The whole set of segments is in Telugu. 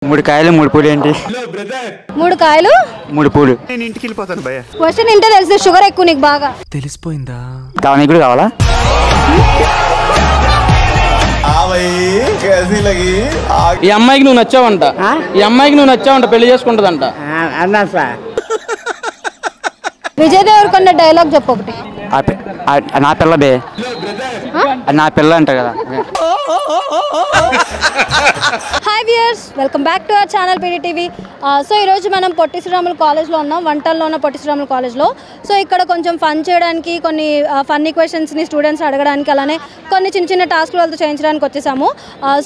మూడు కాయలు మూడు పూలు ఏంటి? మూడు కాయలు మూడు పూలు. నేను ఇంటికి వెళ్ళిపోతాను భయ్య. క్వశ్చన్ ఇంటే తెలిసి షుగర్ ఎక్కువ నీకు బాగా తెలిసిపోయిందా? దానికి కూడా కావాలా? ఈ అమ్మాయికి నువ్వు నచ్చావంట, ఈ అమ్మాయికి నువ్వు నచ్చావంట, పెళ్లి చేసుకుంటదంట. విజయ్ దేవరకొండ డైలాగ్ చెప్పు ఒకటి. నా పిల్ల బే, నా పిల్ల అంట కదా. Hi viewers, welcome back to our channel PDTV. So ఈరోజు మనం పొట్టి శ్రీరాములు కాలేజ్లో ఉన్నాం, వంటల్లో ఉన్న పొట్టి శ్రీరాములు కాలేజ్లో. సో ఇక్కడ కొంచెం ఫన్ చేయడానికి, కొన్ని ఫన్నీ క్వశ్చన్స్ని స్టూడెంట్స్ అడగడానికి, అలానే కొన్ని చిన్న చిన్న టాస్క్లు వాళ్ళతో చేయించడానికి వచ్చేసాము.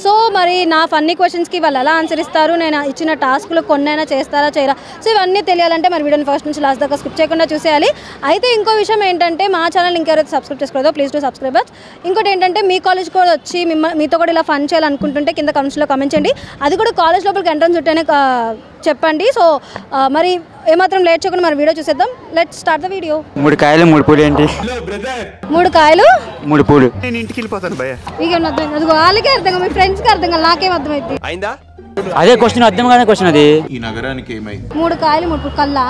సో మరి నా ఫన్నీ క్వశ్చన్స్కి వాళ్ళు ఎలా ఆన్సర్ ఇస్తారు, నేను ఇచ్చిన టాస్క్లు కొన్నైనా చేస్తారా చేయరా, సో ఇవన్నీ తెలియాలంటే మరి వీడియోని ఫస్ట్ నుంచి లాస్ట్ దాకా స్కిప్ చేయకుండా చూసేయాలి. అయితే ఇంకో విషయం ఏంటంటే, మా ఛానల్ ఇంకెవరైతే సబ్స్క్రైబ్ చేసుకోలేదో ప్లీజ్ టు సబ్స్క్రైబర్స్. ఇంకోటి ఏంటంటే, మీ కాలేజ్ కూడా వచ్చి మీతో కూడా ఇలా ఫన్ చేయాలనుకుంటుంటే కింద కమెంట్స్లో కమెంట్ చేయండి. అది కూడా కాలేజ్ లోపలికి ఎంట్రన్స్ ఉంటేనే చెప్పండి. సో మరి ఏమాత్రం లేట్ చేయకుండా మరి వీడియో చూసేద్దాం. Let's start the video. మూడు కాయలు మూడు పూలు ఏంటి? మూడు కాయలు మూడు పూలు. నేను ఇంటికి వెళ్ళిపోతాను భయ్య. మీకేం అర్థమైంది? అది వాళ్ళకే అర్థం కాదు, మీ ఫ్రెండ్స్కి అర్థం కాదు, నాకేం అర్థమైంది? అదే క్వశ్చన్, అర్థం కాని క్వశ్చన్ అది. ఈ నగరానికి ఏమైంది? మూడు కాయలు మూడు పూలు కళ్ళా?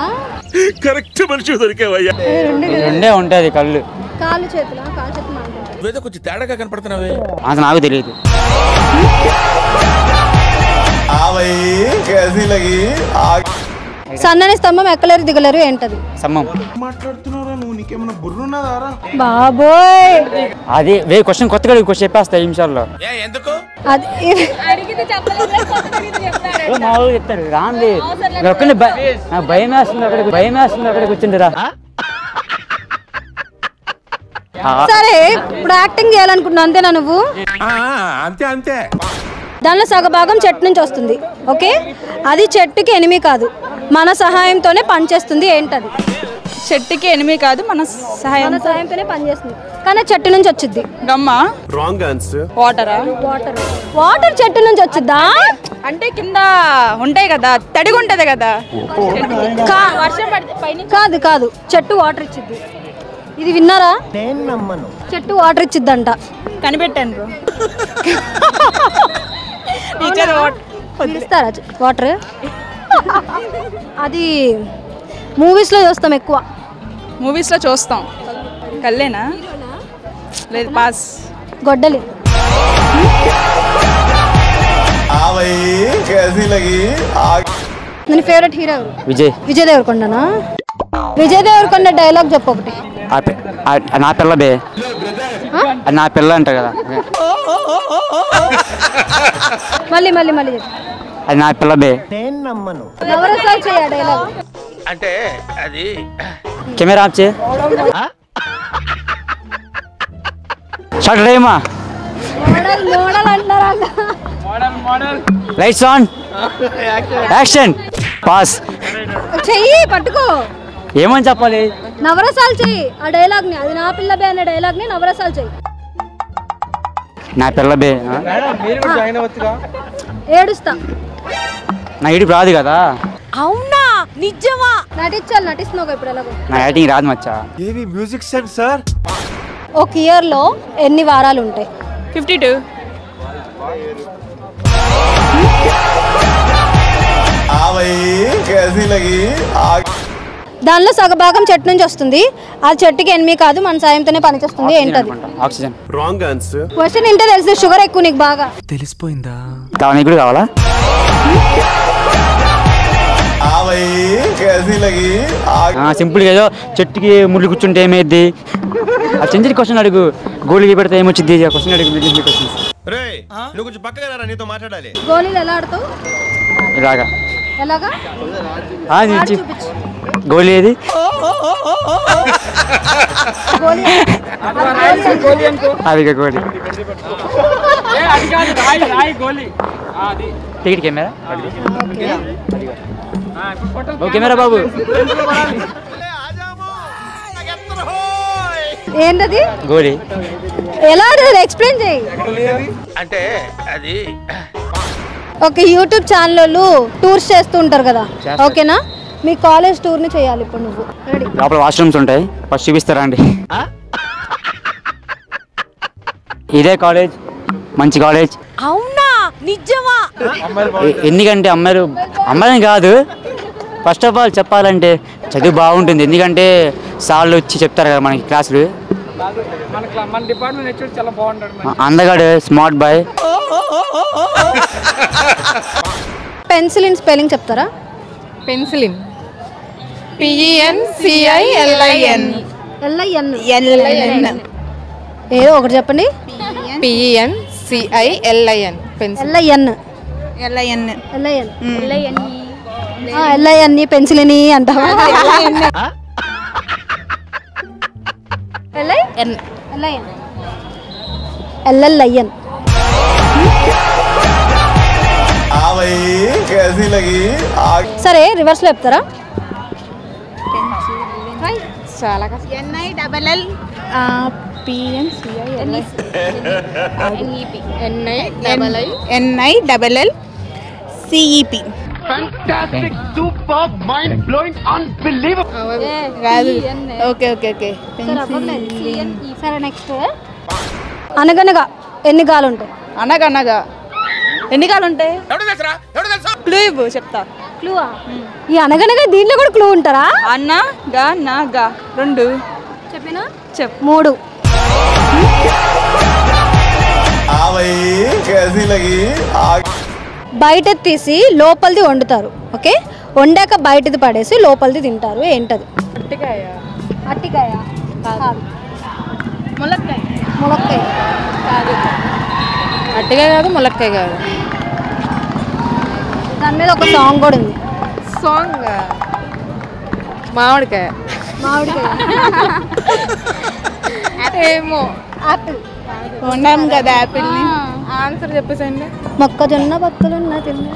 కరెక్ట్ మనిషి దొరికేవయ్యా. రెండే ఉంటాయి కళ్ళు. కాళ్ళు చేతులా? కాళ్ళు చేతులు కొంచెం తేడాగా కనపడుతున్నావే. అది నాకు తెలియదు. సన్నని స్తంభం ఎక్కలేరు దిగలేరు ఏంటది? సమ్మం. మాట్లాడుతున్నారా నువ్వు? నీకేమన్నా బుర్రున్నదారా బాబోయ్, అది క్వశ్చన్ కొత్తగా చెప్పేస్తా ఈ నిమిషాల్లో. అది మామూలుగా చెప్తారు రాంది. నాకు భయం వేస్తుంది, అక్కడికి వచ్చిందిరా. సరే, ఇప్పుడు యాక్టింగ్ చేయాలనుకుంటున్నావు అంతేనా నువ్వు? అంతే. దానిలో సగభాగం చెట్టు నుంచి వస్తుంది, ఓకే? అది చెట్టుకి ఎనిమి కాదు, మన సహాయంతోనే పనిచేస్తుంది. ఏంటది? చెట్టుకి ఎనిమి కాదు, మన సహాయంతోనే పనిచేస్తుంది, కానీ చెట్టు నుంచి వచ్చింది. గమ్మ. Wrong answer. వాటరా? వాటర్ చెట్టు నుంచి వచ్చిద్దా? అంటే కింద ఉంటాయి కదా, తడిగా ఉంటది కదా. వర్షం పడితే పైన. కాదు, చెట్టు వాటర్ ఇచ్చిద్ది. ఇది విన్నారా? చెట్టు వాటర్ ఇచ్చిద్దంట. కనిపెట్టాను బ్రో. ఇస్తారా వాటర్? అది మూవీస్లో చూస్తాం ఎక్కువ. మూవీస్లో చూస్తాం. కల్లేనా? లేదు, పాస్. గొడ్డలి. నీ ఫేవరెట్ హీరో విజయ్ దేవరకొండనా? విజయ్ దేవరకొండ డైలాగ్ చెప్పు ఒకటి. నా పిల్ల బే, నా పిల్ల అంట కదా. మళ్ళీ చెప్పు. అది నా పిల్ల బే. నవరసాలు చేయ డైలాగ్. అంటే అది కెమెరా ఆఫ్ చే. షార్ట్ రేమా. మోడల్ అంటారా? Lights on, action, pass. చెయ్యి పట్టుకో. ఏమని చెప్పాలి? నవరసాలు చెయ్యి ఆ డైలాగ్ ని. అది నా పిల్ల బే అనే డైలాగ్ ని నవరసాలు చెయ్యి. నా పిల్ల బే. ఏడుస్తా. నా ఇటు రాదు కదా. అవునా? నిజమా? నటిస్తున్నావు ఇప్పుడు. ఎలాగో నా యాక్టింగ్ రాదు మచ్చా. ఏవి మ్యూజిక్ సెట్ సార్. ఒక ఇయర్ లో ఎన్ని వారాలు ఉంటాయి? 52. దానిలో సగభాగం చెట్టు నుంచి వస్తుంది, ఆ చెట్టుకి ఎనిమి కాదు, మన సాయంతోనే పనిచేస్తుంది. ఏంటది? ఆక్సిజన్. Wrong answer. క్వశ్చన్ ఇంటే తెలిసి షుగర్ ఎక్కువ నీకు బాగా తెలిసిపోయిందా? దానికి కూడా కావాలా? సింపుల్ గా ఏదో చెట్టుకి ముళ్ళు కూర్చుంటే ఏమైద్ది? ఆ చిన్న క్వశ్చన్ అడుగు. గోళీ పెడితే ఏమొచ్చింది? క్వశ్చన్ అడుగు. నువ్వు కొంచెం పక్కగా రా, నీతో మాట్లాడాలి. గోళీలు ఎలా ఆడుతావు? ఇలాగా. ఎలాగా? గోళీ ఏది? అది గోళీ. Ticket camera. కెమెరా బాబు. ఏంటది? గోళీ. ఎలా ఆడదు ఎక్స్ప్లెయిన్ చేయి. అంటే అది ఓకే, యూట్యూబ్ ఛానల్ టూర్స్ చేస్తూ ఉంటారు కదా, ఓకేనా? మీ కాలేజ్ టూర్ ని చేయాలి ఇప్పుడు నువ్వు. రెడీ? లోపల వాష్రూమ్స్ ఉంటాయి, ఫస్ట్ చూపిస్తారా అండి? ఇదే కాలేజ్, మంచి కాలేజ్. అవునా? నిజమా? ఎందుకంటే అమ్మాయిని కాదు, ఫస్ట్ ఆఫ్ ఆల్ చెప్పాలంటే చదువు బాగుంటుంది. ఎందుకంటే సార్లు వచ్చి చెప్తారు కదా మనకి క్లాసులు. అందగాడు, స్మార్ట్ బాయ్. పెన్సిలిన్ స్పెల్లింగ్ చెప్తారా? Penicillin PENCILIN. ఏదో ఒకటి చెప్పండి. PENCILIN. LIN పెన్సిలిని అంటావా? LLIN. సరే రివర్స్ లో చెప్తారా? చాలా కష్టం. NILLCEP. కాదు. ఓకే. సరే నెక్స్ట్. అనగనగా ఎన్ని గాలు ఉంటాయి? అనగనగా ఎన్ని కాలు ఉంటాయి? క్లూ ఇవ్వు, చెప్తా. క్లూవా? ఈ అనగనగా దీంట్లో కూడా క్లూ ఉంటారా? అన్న గా నా గా 2 చెప్పినా చెప్పు. 3. బయట తీసి లోపలిది వండుతారు. ఓకే, వండాక బయటది పడేసి లోపలిది తింటారు. ఏంటది? అట్టికాయ కాదు. ములక్కాయ కాదు. అట్టికాయ కాదు, ములక్కాయ కాదు. దాని మీద ఒక సాంగ్ కూడా ఉంది. సాంగ్ మామిడికాయ. ఏమో యాపిల్. వండాం కదా యాపిల్ ని. ఆన్సర్ చెప్పేసండి. మొక్కజొన్న పత్తులున్న తిన్నా.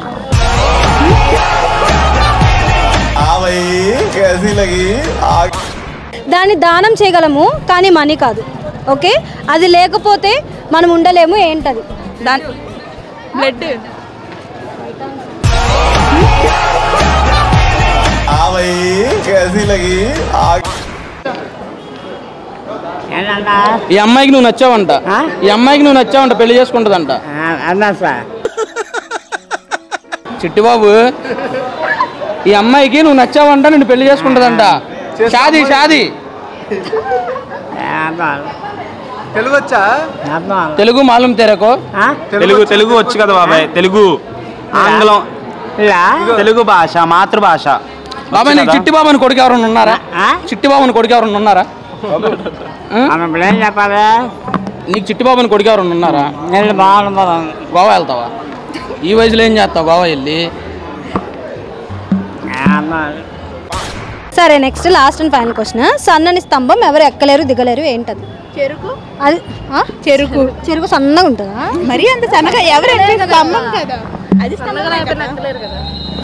దాన్ని దానం చేయగలము కానీ మనీ కాదు. ఓకే, అది లేకపోతే మనం ఉండలేము. ఏంటది? దాని బ్లడ్. ఈ అమ్మాయికి నువ్వు నచ్చావంట. పెళ్లి చేసుకుంటుందంట. చిట్టిబాబు, ఈ అమ్మాయికి నువ్వు నచ్చావంట, నిన్ను పెళ్లి చేసుకుంటుందంట. షాదీ. తెలుగు మాలూమ్ తెరకు? తెలుగు వచ్చు కదా బాబాయ్. తెలుగు, ఆంగ్లం, తెలుగు భాష మాతృభాష. బాబాయ్, నీకు చిట్టిబాబు అని కొడుకు ఎవరన్నా ఉన్నారా? నీకు చిట్టిబాబు అని కొడుకు ఎవరన్నా ఉన్నారా? గోవా వెళ్తావా? ఈ వయసులో ఏం చేస్తావు గోవా వెళ్ళి? సరే next last and final question. సన్నని స్తంభం ఎవరు ఎక్కలేరు దిగలేరు. ఏంటది? చెరుకు. అది చెరుకు సన్నగా ఉంటుందా? మరి అంత సన్నగా ఎవరు స్తంభం కదా, అది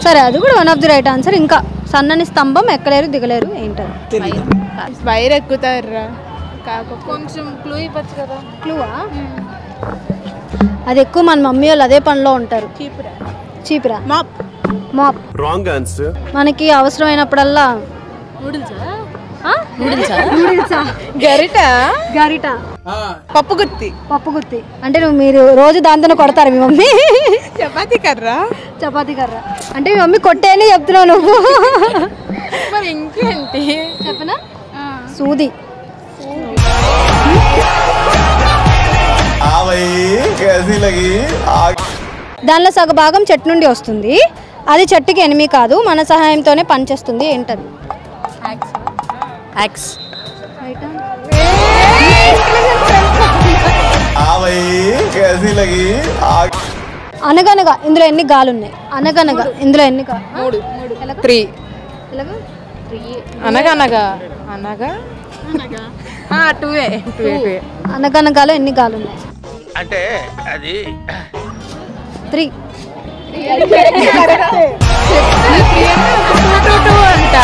సరే, అది కూడా one of the right answer. ఇంకా సన్నని స్తంభం ఎక్కలేరు దిగలేరు. ఏంటది? వైర్ ఎక్కుతారా? కొంచెం క్లూ ఇవ్వచ్చు కదా. క్లూవా? అది ఎక్కువ మన మమ్మీ వాళ్ళు అదే పనిలో ఉంటారు. చీపురా. మాప్. Wrong answer. మనకి అవసరమైనప్పుడల్లా గరిట. పప్పు గుత్తి. అంటే మీరు రోజు దాంతో కొడతారు మీ మమ్మీ? చపాతీ కర్ర. అంటే మీ మమ్మీ కొట్టేనే చెప్తున్నావు నువ్వు. మరి ఇంకేంటి చెప్పనా? సూది. దానిలో సగ భాగం చెట్టు నుండి వస్తుంది. అది చెట్టుకి ఎనిమి కాదు, మన సహాయంతోనే పనిచేస్తుంది. ఏంటది? అనగనగా ఇందులో ఎన్ని గాలు ఉన్నాయి? ఇందులో ఎన్ని? 3. అనగనగా 2. అనగనగాలో ఎన్ని గాలు ఉన్నాయి? అంటే అది 3. 2 అంట.